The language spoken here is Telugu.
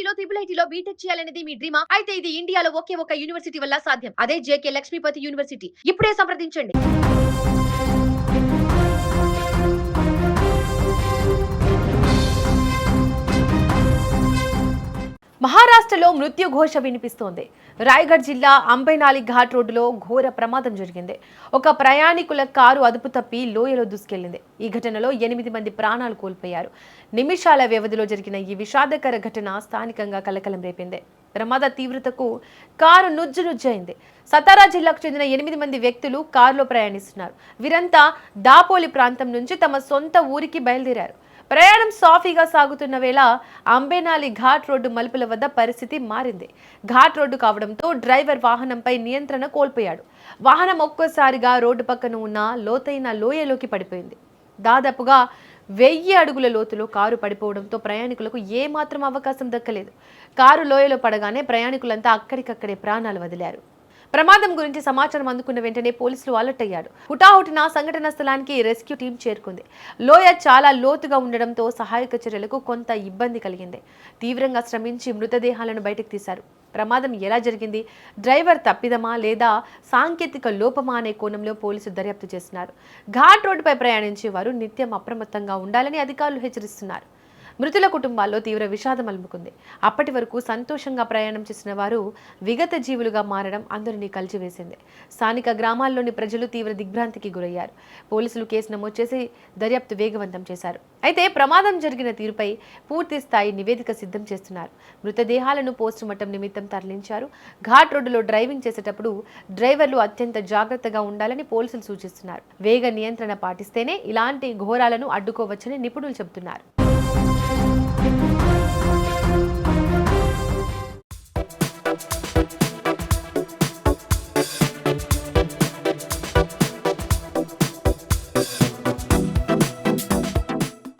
ఐఐటీలో ట్రిపుల్ ఐటీలో బీటెక్ చేయాలనేది మీ డ్రీమా? అయితే ఇది ఇండియాలో ఒకే ఒక యూనివర్సిటీ వల్ల సాధ్యం. అదే జేకే లక్ష్మీపతి యూనివర్సిటీ. ఇప్పుడే సంప్రదించండి. మహారాష్ట్రలో మృత్యు ఘోష వినిపిస్తోంది. రాయగఢ్ జిల్లా అంబైనాలి ఘాట్ రోడ్డులో ఘోర ప్రమాదం జరిగింది. ఒక ప్రయాణికుల కారు అదుపు తప్పి లోయలో దూసుకెళ్లింది. ఈ ఘటనలో 8 మంది ప్రాణాలు కోల్పోయారు. నిమిషాల వ్యవధిలో జరిగిన ఈ విషాదకర ఘటన స్థానికంగా కలకలం రేపింది. ప్రమాద తీవ్రతకు కారు నుజ్జునుజ్జైంది. సతారా జిల్లాకు చెందిన 8 మంది వ్యక్తులు కారులో ప్రయాణిస్తున్నారు. వీరంతా దాపోలి ప్రాంతం నుంచి తమ సొంత ఊరికి బయలుదేరారు. ప్రయాణం సాఫీగా సాగుతున్న వేళ అంబేనాలి ఘాట్ రోడ్డు మలుపుల వద్ద పరిస్థితి మారింది. ఘాట్ రోడ్డు కావడంతో డ్రైవర్ వాహనంపై నియంత్రణ కోల్పోయాడు. వాహనం ఒక్కసారిగా రోడ్డు పక్కన ఉన్న లోతైన లోయలోకి పడిపోయింది. దాదాపుగా 1000 అడుగుల లోతులో కారు పడిపోవడంతో ప్రయాణికులకు ఏమాత్రం అవకాశం దక్కలేదు. కారు లోయలో పడగానే ప్రయాణికులంతా అక్కడికక్కడే ప్రాణాలు వదిలారు. ప్రమాదం గురించి సమాచారం అందుకున్న వెంటనే పోలీసులు అలర్ట్ అయ్యారు. హుటాహుటిన సంఘటన స్థలానికి రెస్క్యూ టీం చేరుకుంది. లోయ చాలా లోతుగా ఉండడంతో సహాయక చర్యలకు కొంత ఇబ్బంది కలిగింది. తీవ్రంగా శ్రమించి మృతదేహాలను బయటకు తీశారు. ప్రమాదం ఎలా జరిగింది, డ్రైవర్ తప్పిదమా లేదా సాంకేతిక లోపమా అనే కోణంలో పోలీసులు దర్యాప్తు చేస్తున్నారు. ఘాట్ రోడ్డుపై ప్రయాణించే వారు నిత్యం అప్రమత్తంగా ఉండాలని అధికారులు హెచ్చరిస్తున్నారు. మృతుల కుటుంబాల్లో తీవ్ర విషాదం అలుముకుంది. అప్పటి వరకు సంతోషంగా ప్రయాణం చేసిన వారు విగత జీవులుగా మారడం అందరినీ కలిచివేసింది. స్థానిక గ్రామాల్లోని ప్రజలు తీవ్ర దిగ్భ్రాంతికి గురయ్యారు. పోలీసులు కేసు నమోదు చేసి దర్యాప్తు వేగవంతం చేశారు. అయితే ప్రమాదం జరిగిన తీరుపై పూర్తి స్థాయి నివేదిక సిద్ధం చేస్తున్నారు. మృతదేహాలను పోస్టుమార్టం నిమిత్తం తరలించారు. ఘాట్ రోడ్డులో డ్రైవింగ్ చేసేటప్పుడు డ్రైవర్లు అత్యంత జాగ్రత్తగా ఉండాలని పోలీసులు సూచిస్తున్నారు. వేగ నియంత్రణ పాటిస్తేనే ఇలాంటి ఘోరాలను అడ్డుకోవచ్చని నిపుణులు చెబుతున్నారు.